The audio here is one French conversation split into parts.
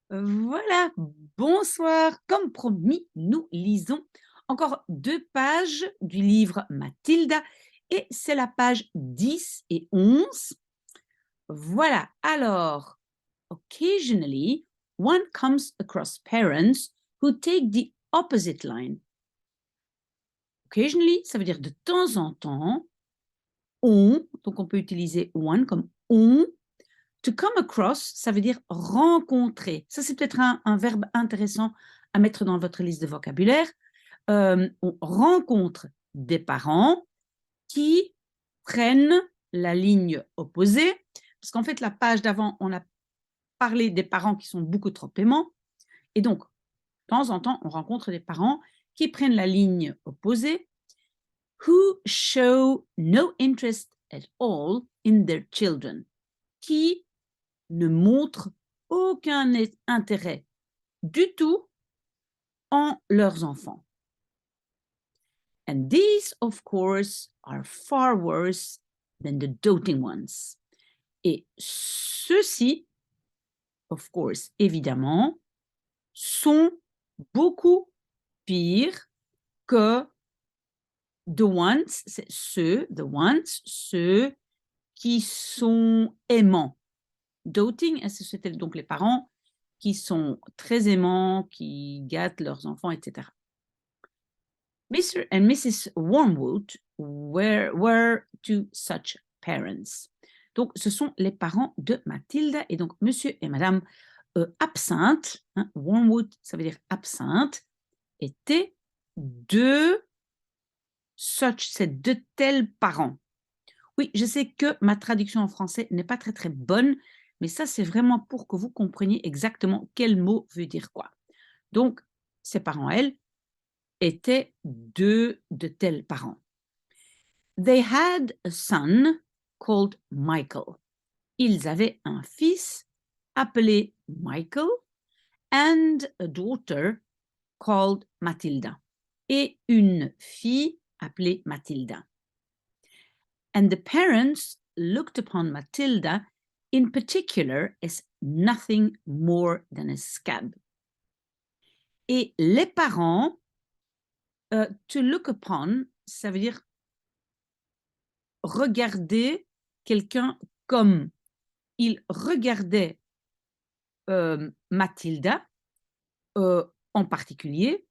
Voilà, bonsoir. Comme promis, nous lisons encore 2 pages du livre Mathilda et c'est la page 10 et 11. Voilà, alors, occasionally, one comes across parents who take the opposite line. Occasionally, ça veut dire de temps en temps, donc on peut utiliser one comme on. To come across, ça veut dire rencontrer. Ça, c'est peut-être un verbe intéressant à mettre dans votre liste de vocabulaire. On rencontre des parents qui prennent la ligne opposée, parce qu'en fait, la page d'avant, on a parlé des parents qui sont beaucoup trop aimants, et donc, de temps en temps, on rencontre des parents qui prennent la ligne opposée, who show no interest at all in their children, qui ne montrent aucun intérêt du tout en leurs enfants. And these, of course, are far worse than the doting ones. Et ceux-ci, of course, évidemment, sont beaucoup pires que the ones, c'est ceux, the ones, ceux qui sont aimants. Doting, c'était donc les parents qui sont très aimants, qui gâtent leurs enfants, etc. Mr. and Mrs. Wormwood were two such parents. Donc, ce sont les parents de Mathilda et donc Monsieur et Madame Absinthe, hein, Wormwood, ça veut dire absinthe, étaient deux such, c'est de tels parents. Oui, je sais que ma traduction en français n'est pas très très bonne, mais ça c'est vraiment pour que vous compreniez exactement quel mot veut dire quoi. Donc, ces parents, elles, étaient deux de tels parents. They had a son called Michael. Ils avaient un fils appelé Michael and a daughter called Matilda. Et une fille appelée Matilda. And the parents looked upon Matilda in particular as nothing more than a scab. Et les parents, to look upon, ça veut dire regarder quelqu'un comme. Ils regardaient Mathilda en particulier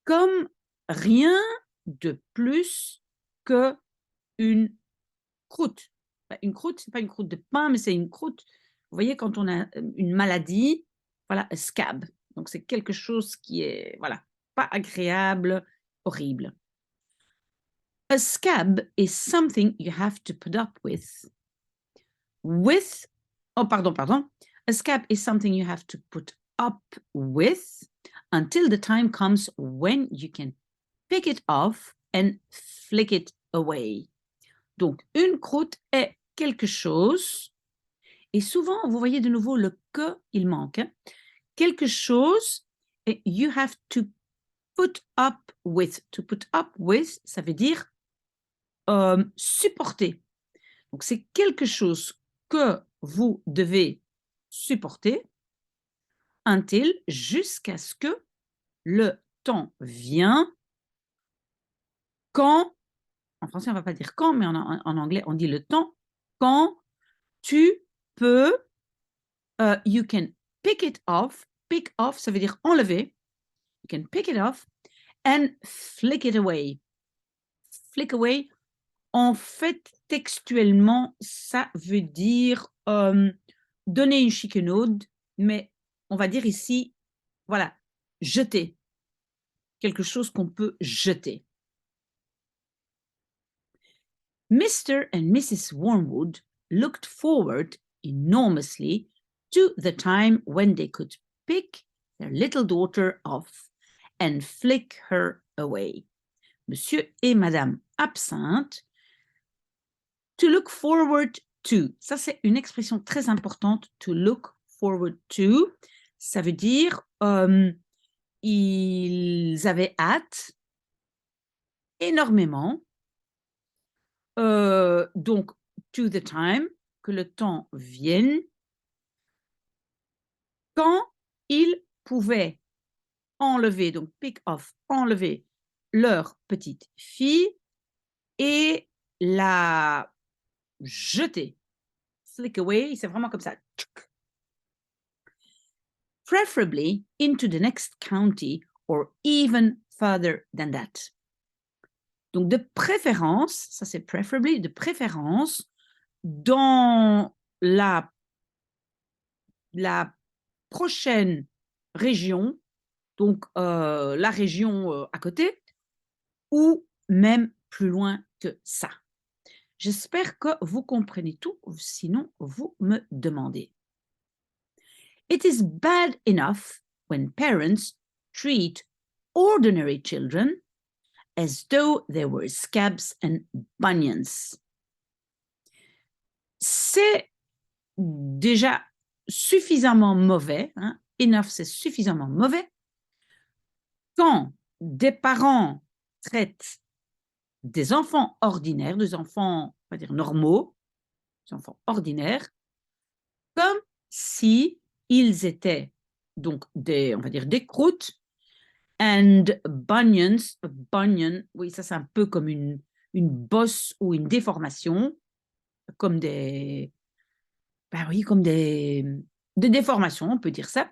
comme rien de plus que une croûte. Une croûte, c'est pas une croûte de pain, mais c'est une croûte. Vous voyez, quand on a une maladie, voilà, a scab. Donc c'est quelque chose qui est, voilà, pas agréable, horrible. A scab is something you have to put up with. Oh, pardon. A scab is something you have to put up with until the time comes when you can pick it off and flick it away. Donc, une croûte est quelque chose, et souvent, vous voyez de nouveau le que, il manque. Hein? Quelque chose, et you have to put up with. To put up with, ça veut dire supporter. Donc, c'est quelque chose que vous devez supporter until, jusqu'à ce que le temps vient quand, en français on ne va pas dire quand, mais en anglais on dit le temps, quand tu peux, you can pick it off, pick off ça veut dire enlever, you can pick it off and flick it away. Flick away, en fait, textuellement, ça veut dire donner une chiquenaude, mais on va dire ici, voilà, jeter. Quelque chose qu'on peut jeter. Mr. and Mrs. Wormwood looked forward enormously to the time when they could pick their little daughter off and flick her away. Monsieur et Madame Absinthe. To look forward to, ça c'est une expression très importante, to look forward to, ça veut dire ils avaient hâte énormément, donc to the time, que le temps vienne, quand ils pouvaient enlever, donc pick off, enlever leur petite fille et la jeter. Flick away, c'est vraiment comme ça. Preferably into the next county or even further than that. Donc de préférence, ça c'est preferably, de préférence dans la prochaine région, donc la région à côté, ou même plus loin que ça. J'espère que vous comprenez tout, sinon vous me demandez. It is bad enough when parents treat ordinary children as though they were scabs and bunions. C'est déjà suffisamment mauvais, hein, enough c'est suffisamment mauvais, quand des parents traitent des enfants ordinaires, des enfants, on va dire normaux, des enfants ordinaires, comme si ils étaient donc des, on va dire des croûtes, and bunions, bunion, oui, ça c'est un peu comme une bosse ou une déformation, comme des, ben oui, comme des déformations, on peut dire ça.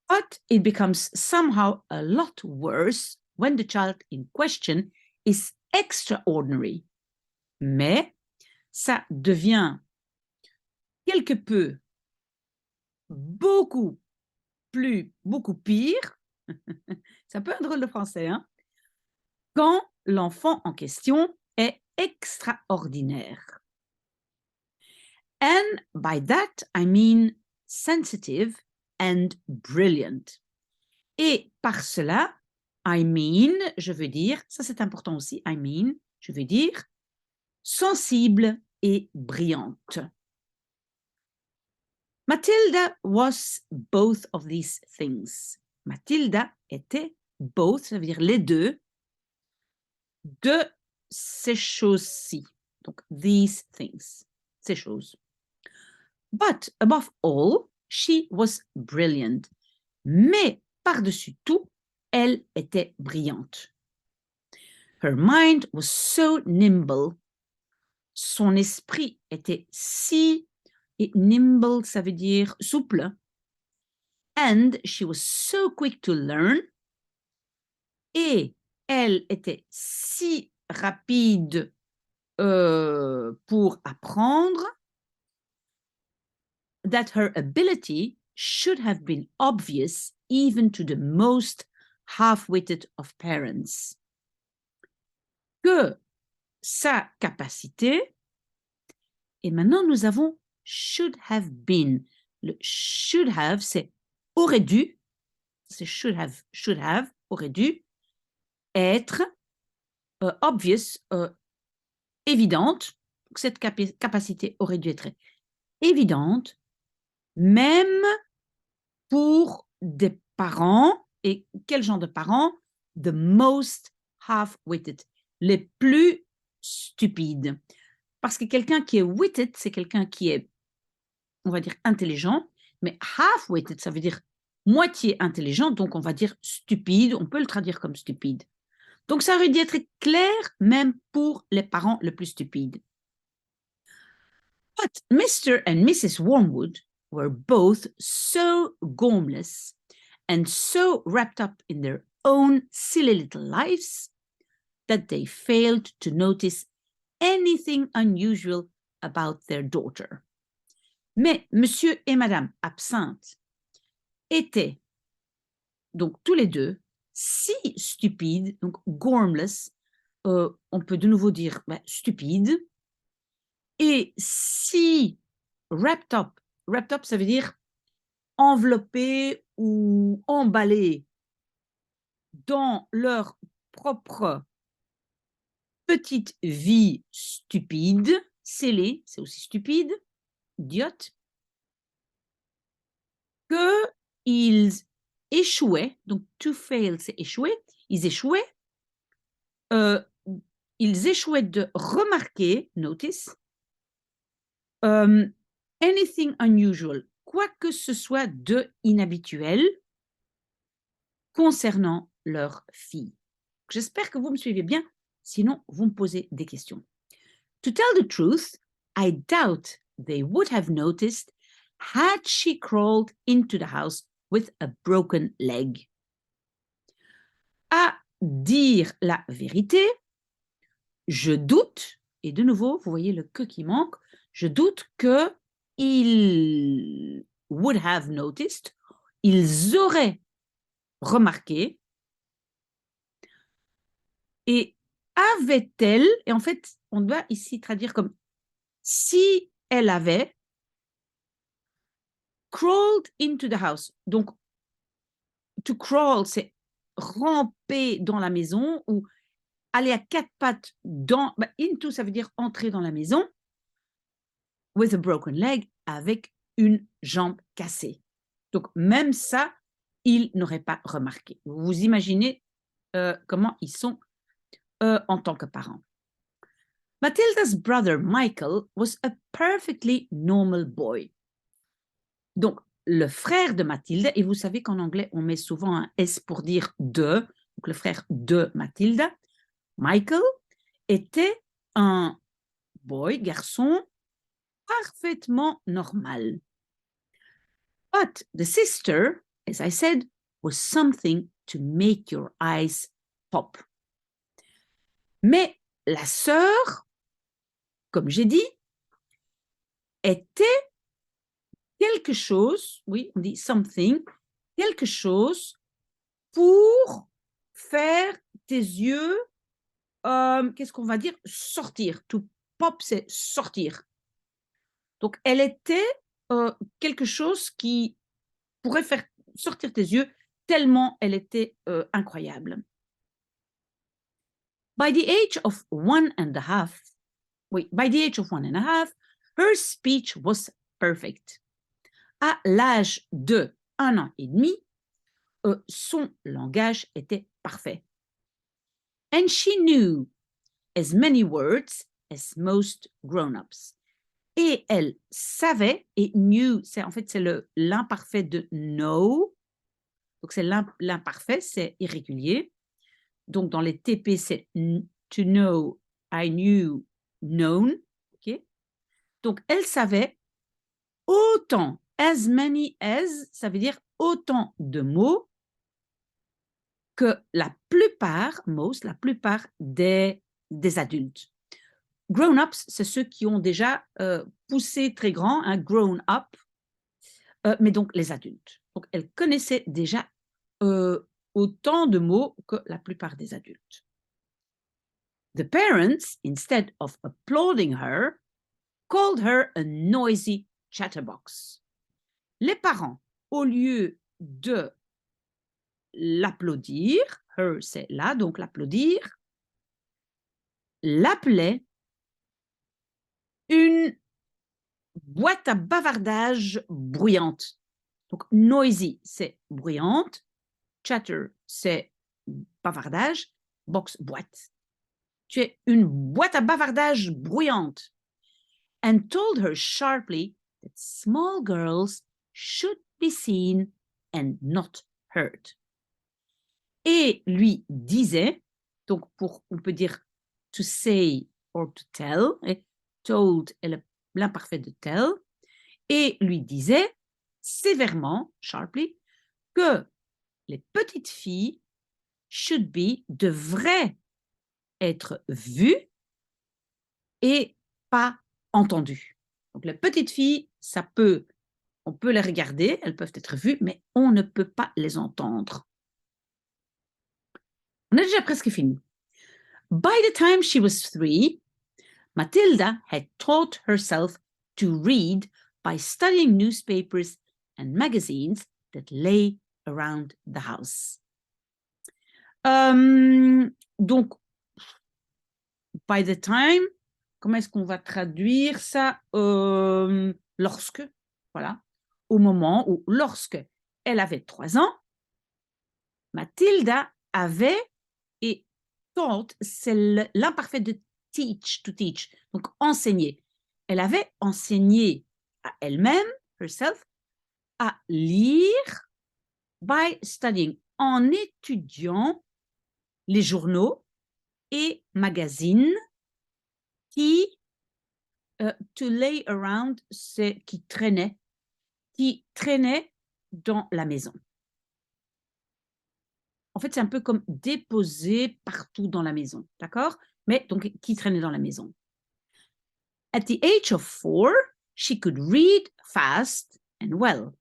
But it becomes somehow a lot worse when the child in question is extraordinary. Mais ça devient quelque peu beaucoup pire. C'est un peu un drôle de français, hein? Quand l'enfant en question est extraordinaire. And by that, I mean sensitive and brilliant. Et par cela, I mean, je veux dire, ça c'est important aussi, I mean, je veux dire sensible et brillante. Matilda was both of these things. Matilda était both, ça veut dire les deux, de ces choses-ci. Donc, these things, ces choses. But above all, she was brilliant. Mais par-dessus tout, elle était brillante. Her mind was so nimble. Son esprit était si, et nimble, ça veut dire souple. And she was so quick to learn. Et elle était si rapide pour apprendre that her ability should have been obvious even to the most half-witted of parents. Que sa capacité, et maintenant nous avons should have been. Le should have, c'est aurait dû, c'est should have, aurait dû être obvious, évidente. Cette capacité aurait dû être évidente, même pour des parents. Et quel genre de parents? The most half-witted, les plus stupides. Parce que quelqu'un qui est witted, c'est quelqu'un qui est, on va dire, intelligent, mais half-witted, ça veut dire moitié intelligent, donc on va dire stupide, on peut le traduire comme stupide. Donc ça aurait dû être clair même pour les parents les plus stupides. But Mr. and Mrs. Wormwood were both so gormless and so wrapped up in their own silly little lives that they failed to notice anything unusual about their daughter. Mais Monsieur et Madame Absinthe étaient donc tous les deux si stupides, donc gormless, on peut de nouveau dire stupide, et si wrapped up ça veut dire enveloppé ou emballé dans leur propre petite vie stupide, scellée, c'est aussi stupide, idiote, qu'ils échouaient, donc to fail c'est échouer, ils échouaient de remarquer, notice, anything unusual, quoi que ce soit de inhabituel concernant leur fille. J'espère que vous me suivez bien, sinon vous me posez des questions. To tell the truth, I doubt they would have noticed had she crawled into the house with a broken leg. À dire la vérité, je doute, et de nouveau, vous voyez le que qui manque, je doute que ils would have noticed, ils auraient remarqué, et avait-elle, et en fait, on doit ici traduire comme si elle avait crawled into the house. Donc, to crawl, c'est ramper dans la maison ou aller à quatre pattes dans. Into, ça veut dire entrer dans la maison. With a broken leg, avec une jambe cassée. Donc, même ça, ils n'auraient pas remarqué. Vous imaginez comment ils sont en tant que parents. Matilda's brother Michael was a perfectly normal boy. Donc, le frère de Mathilde, et vous savez qu'en anglais, on met souvent un S pour dire de, donc le frère de Mathilde, Michael, était un garçon parfaitement normal. But the sister, as I said, was something to make your eyes pop. Mais la sœur, comme j'ai dit, était quelque chose, oui, on dit something, quelque chose pour faire tes yeux, qu'est-ce qu'on va dire, sortir. To pop, c'est sortir. Donc, elle était quelque chose qui pourrait faire sortir tes yeux tellement elle était incroyable. By the age of 1.5, by the age of 1.5, her speech was perfect. À l'âge de 1 an et demi, son langage était parfait. And she knew as many words as most grown-ups. Et elle savait, et knew, c'est l'imparfait de know. Donc, c'est l'imparfait, c'est irrégulier. Donc, dans les TP, c'est to know, I knew, known. Okay? Donc, elle savait autant, as many as, ça veut dire autant de mots que la plupart, la plupart des adultes. Grown-ups, c'est ceux qui ont déjà poussé très grand, hein, grown up, mais donc les adultes. Donc, elle connaissait déjà autant de mots que la plupart des adultes. The parents, instead of applauding her, called her a noisy chatterbox. Les parents, au lieu de l'applaudir, her c'est là, donc l'applaudir, l'appelaient une boîte à bavardage bruyante. Donc, noisy, c'est bruyante. Chatter, c'est bavardage. Box, boîte. Tu es une boîte à bavardage bruyante. And told her sharply that small girls should be seen and not heard. Et lui disait, donc on peut dire to say or to tell, et told est l'imparfait de tell, et lui disait sévèrement, sharply, que les petites filles devraient être vues et pas entendues. Donc les petites filles, on peut les regarder, elles peuvent être vues, mais on ne peut pas les entendre. On est déjà presque fini. By the time she was 3, Matilda had taught herself to read by studying newspapers and magazines that lay around the house. Donc, by the time, comment est-ce qu'on va traduire ça? Lorsque, voilà, au moment où, lorsque elle avait 3 ans, Matilda avait, et taught, c'est l'imparfait de teach, to teach, donc enseigner. Elle avait enseigné à elle-même, herself, à lire by studying, en étudiant les journaux et magazines qui, to lay around, c'est qui traînaient dans la maison. En fait, c'est un peu comme déposer partout dans la maison, d'accord? Mais donc, qui traînait dans la maison. At the age of 4, she could read fast and well.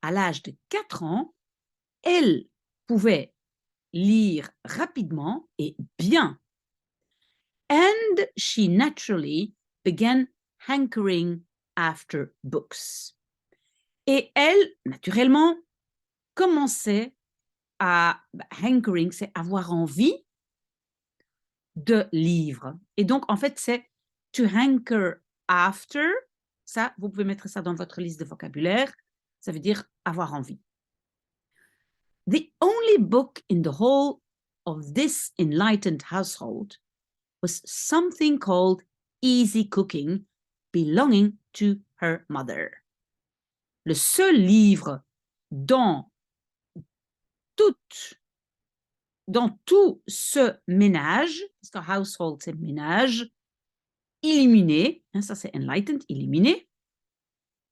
À l'âge de 4 ans, elle pouvait lire rapidement et bien. And she naturally began hankering after books. Et elle, naturellement, commençait à hankering, c'est avoir envie de livres. Et donc, en fait, c'est to hanker after. Ça, vous pouvez mettre ça dans votre liste de vocabulaire. Ça veut dire avoir envie. The only book in the whole of this enlightened household was something called Easy Cooking, belonging to her mother. Le seul livre dans tout ce ménage, parce que household c'est ménage, illuminé, hein, ça c'est enlightened, illuminé.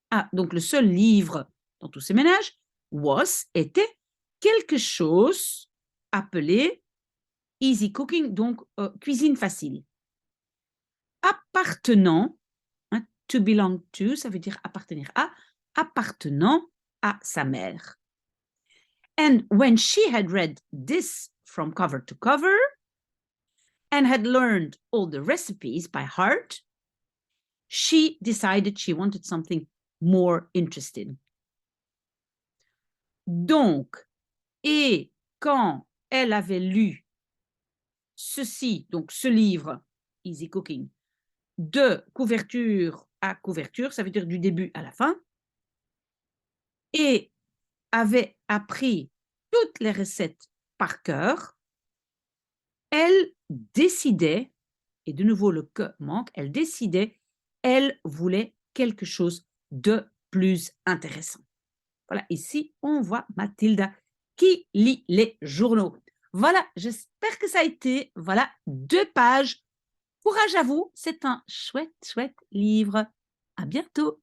Ah, donc le seul livre dans tous ces ménages était quelque chose appelé easy cooking, donc cuisine facile. Appartenant, hein, to belong to, ça veut dire appartenir à, appartenant à sa mère. And when she had read this from cover to cover and had learned all the recipes by heart, she decided she wanted something more interesting. Donc, et quand elle avait lu ceci, donc ce livre, Easy Cooking, de couverture à couverture, ça veut dire du début à la fin, et avait appris toutes les recettes par cœur, elle décidait, et de nouveau le que manque, elle voulait quelque chose de plus intéressant. Voilà, ici, on voit Mathilda qui lit les journaux. Voilà, j'espère que ça a été, voilà, 2 pages. Courage à vous, c'est un chouette, chouette livre. À bientôt.